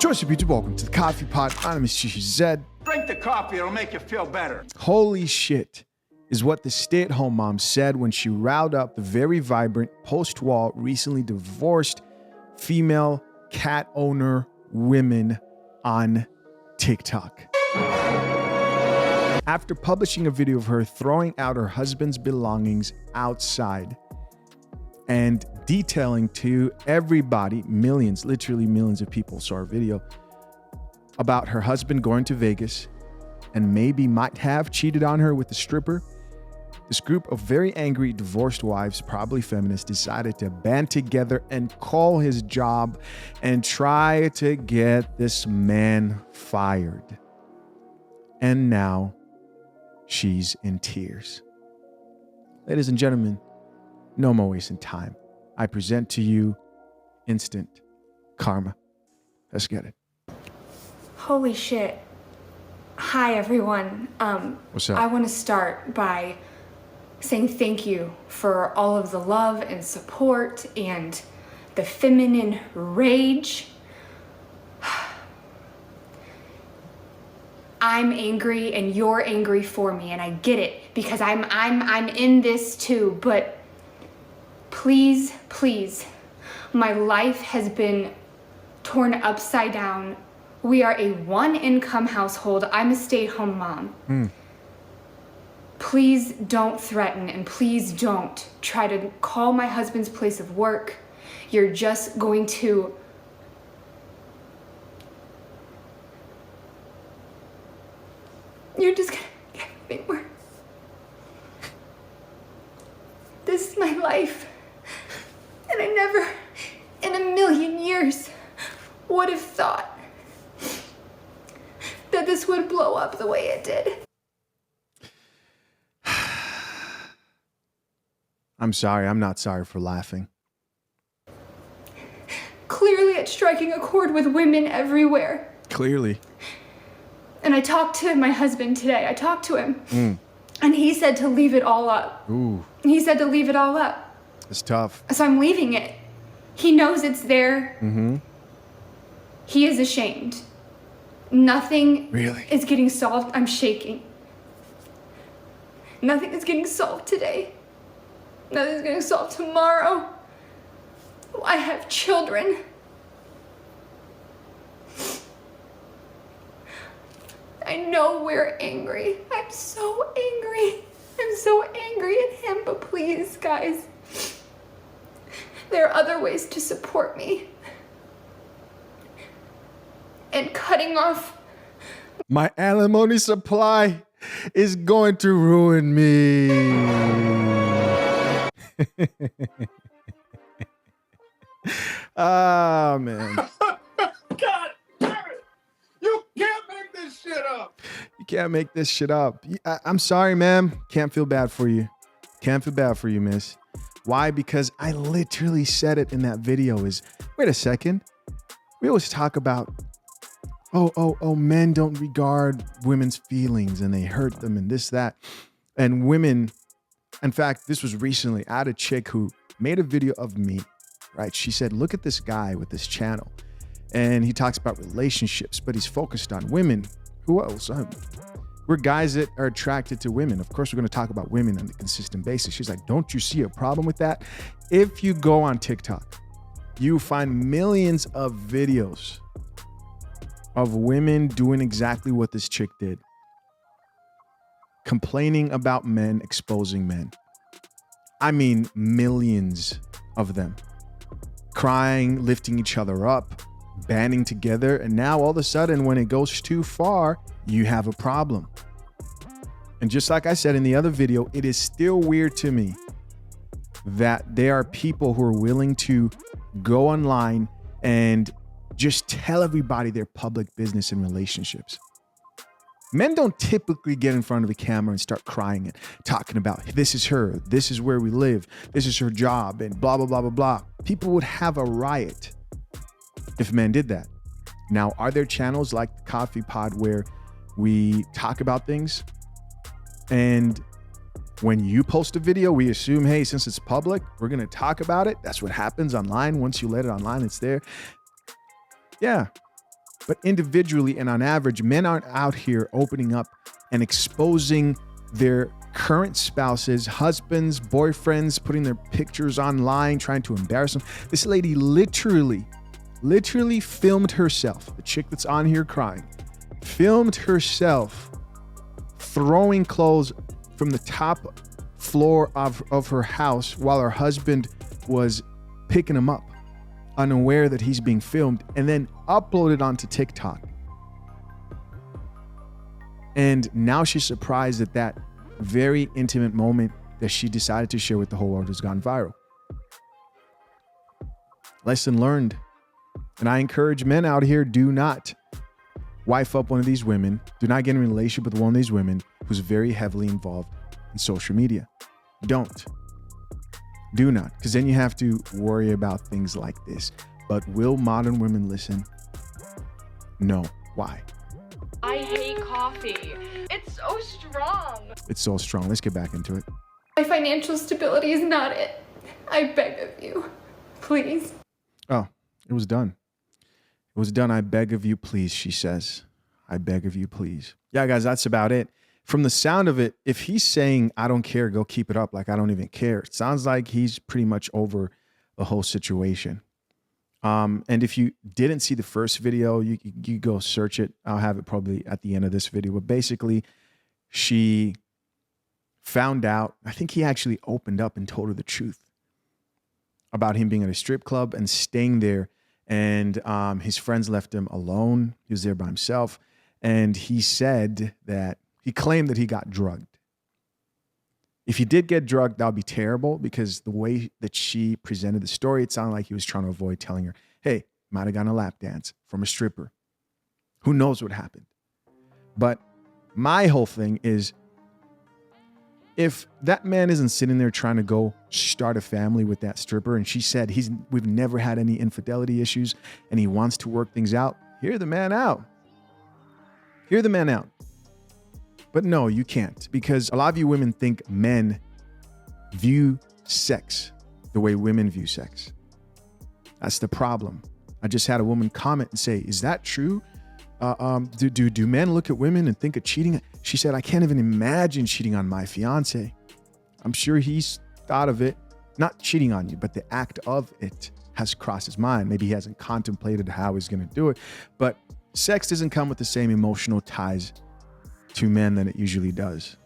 Joseph YouTube, welcome to the Coffee Pot. My name is Zed. Drink the coffee, it'll make you feel better. Holy shit is what the stay-at-home mom said when she riled up the very vibrant, post-wall, recently divorced female cat owner women on TikTok. After publishing a video of her throwing out her husband's belongings outside and detailing to everybody, millions, literally millions of people saw her video, about her husband going to Vegas and maybe might have cheated on her with a stripper, this group of very angry divorced wives, probably feminists, decided to band together and call his job and try to get this man fired. And now she's in tears. Ladies and gentlemen, no more wasting time. I present to you instant karma. Let's get it. Holy shit. Hi, everyone. What's up? I want to start by saying thank you for all of the love and support and the feminine rage. I'm angry and you're angry for me, and I get it because I'm in this too, but please, my life has been torn upside down. We are a one-income household. I'm a stay-at-home mom. Please don't threaten, and please don't try to call my husband's place of work. You're just going to get everything worse. This is my life, and I never in a million years would have thought that this would blow up the way it did. I'm sorry. I'm not sorry for laughing. Clearly, it's striking a chord with women everywhere. Clearly. And I talked to my husband today. I talked to him. And he said to leave it all up. Ooh. He said to leave it all up. It's tough. So I'm leaving it. He knows it's there. He is ashamed. Nothing Really? is getting solved. I'm shaking. Nothing is getting solved today. Nothing's getting solved tomorrow. I have children. I know we're angry. I'm so angry. I'm so angry at him, but please, guys, there are other ways to support me. And cutting off My alimony supply is going to ruin me. Ah, man. God damn it! You can't make this shit up! You can't make this shit up. I'm sorry, ma'am. Can't feel bad for you. Can't feel bad for you, miss. Why? Because I literally said it in that video wait a second. We always talk about, men don't regard women's feelings and they hurt them and this, that. And women, in fact, this was recently, I had a chick who made a video of me, right? She said, look at this guy with this channel. And he talks about relationships, but he's focused on women. Who else? We're guys that are attracted to women. Of course, we're going to talk about women on a consistent basis. She's like, don't you see a problem with that? If you go on TikTok, you find millions of videos of women doing exactly what this chick did. Complaining about men, exposing men. I mean, millions of them. Crying, lifting each other up, banding together. And now all of a sudden, when it goes too far, you have a problem. And just like I said in the other video, it is still weird to me that there are people who are willing to go online and just tell everybody their public business and relationships. Men don't typically get in front of a camera and start crying and talking about, this is her, this is where we live, this is her job, and blah, blah, blah, blah, blah. People would have a riot if men did that. Now, are there channels like the Coffee Pod where we talk about things? And when you post a video, we assume, hey, since it's public, we're going to talk about it. That's what happens online. Once you let it online, it's there. Yeah. But individually and on average, men aren't out here opening up and exposing their current spouses, husbands, boyfriends, putting their pictures online, trying to embarrass them. This lady literally filmed herself. The chick that's on here crying, filmed herself throwing clothes from the top floor of her house while her husband was picking him up, unaware that he's being filmed, and then uploaded onto TikTok. And now she's surprised that that very intimate moment that she decided to share with the whole world has gone viral. Lesson learned. And I encourage men out here, do not wife up one of these women. Do not get in a relationship with one of these women who's very heavily involved in social media. Don't. Do not, because then you have to worry about things like this. But will modern women listen? No. Why? I hate coffee. It's so strong. It's so strong. Let's get back into it. My financial stability is not it. I beg of you, please. Oh, it was done. It was done. I beg of you, please, she says. I beg of you, please. Yeah, guys, that's about it. From the sound of it, if he's saying, I don't care, go keep it up, like I don't even care, it sounds like he's pretty much over the whole situation. And if you didn't see the first video, you go search it. I'll have it probably at the end of this video. But basically, she found out, I think he actually opened up and told her the truth about him being at a strip club and staying there. And his friends left him alone. He was there by himself. And he said that he claimed that he got drugged. If he did get drugged, that would be terrible, because the way that she presented the story, it sounded like he was trying to avoid telling her, hey, might have gotten a lap dance from a stripper. Who knows what happened? But my whole thing is, if that man isn't sitting there trying to go start a family with that stripper, and she said we've never had any infidelity issues and he wants to work things out, hear the man out. Hear the man out. But no, you can't, because a lot of you women think men view sex the way women view sex. That's the problem. I just had a woman comment and say, is that true? Do men look at women and think of cheating? She said, I can't even imagine cheating on my fiance. I'm sure he's thought of it, not cheating on you, but the act of it has crossed his mind. Maybe he hasn't contemplated how he's going to do it, but sex doesn't come with the same emotional ties to men than it usually does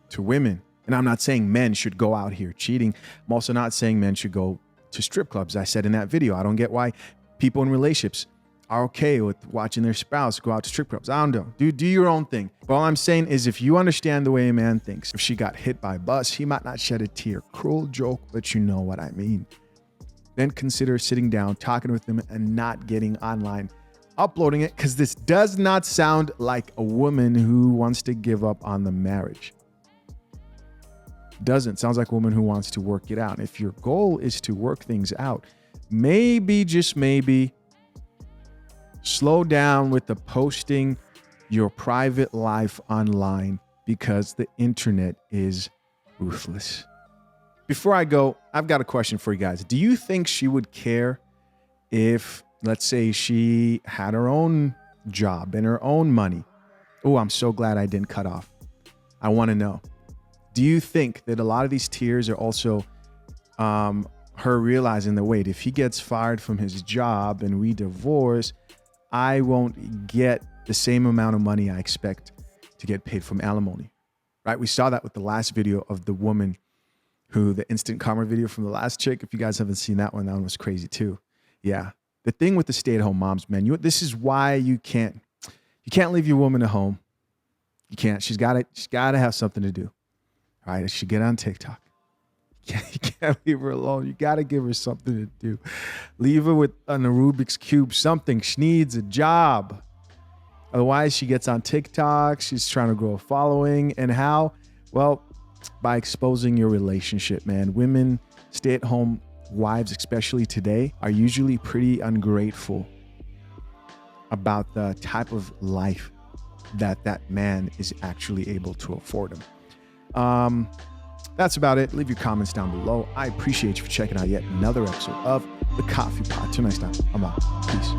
to women. And I'm not saying men should go out here cheating. I'm also not saying men should go to strip clubs. I said in that video, I don't get why people in relationships are okay with watching their spouse go out to strip clubs. I don't know. Do your own thing. But all I'm saying is, if you understand the way a man thinks, if she got hit by a bus, he might not shed a tear. Cruel joke, but you know what I mean. Then consider sitting down, talking with them, and not getting online uploading it, because this does not sound like a woman who wants to give up on the marriage. Doesn't. Sounds like a woman who wants to work it out. If your goal is to work things out, maybe, just maybe, slow down with the posting your private life online, because the internet is ruthless. Before I go, I've got a question for you guys. Do you think she would care if, let's say, she had her own job and her own money? Oh, I'm so glad I didn't cut off. I want to know. Do you think that a lot of these tears are also her realizing that, wait, if he gets fired from his job and we divorce, I won't get the same amount of money I expect to get paid from alimony, right? We saw that with the last video of the woman the instant karma video from the last chick. If you guys haven't seen that one was crazy too. Yeah. The thing with the stay-at-home moms, man, this is why you can't leave your woman at home. You can't. She's got to have something to do. All right. She should get on TikTok. You can't leave her alone. You got to give her something to do. Leave her with a Rubik's Cube, something. She needs a job. Otherwise, she gets on TikTok. She's trying to grow a following. And how? Well, by exposing your relationship, man. Women, stay-at-home wives, especially today, are usually pretty ungrateful about the type of life that man is actually able to afford them. That's about it. Leave your comments down below. I appreciate you for checking out yet another episode of The Coffee Pot. Till next time, I'm out. Peace.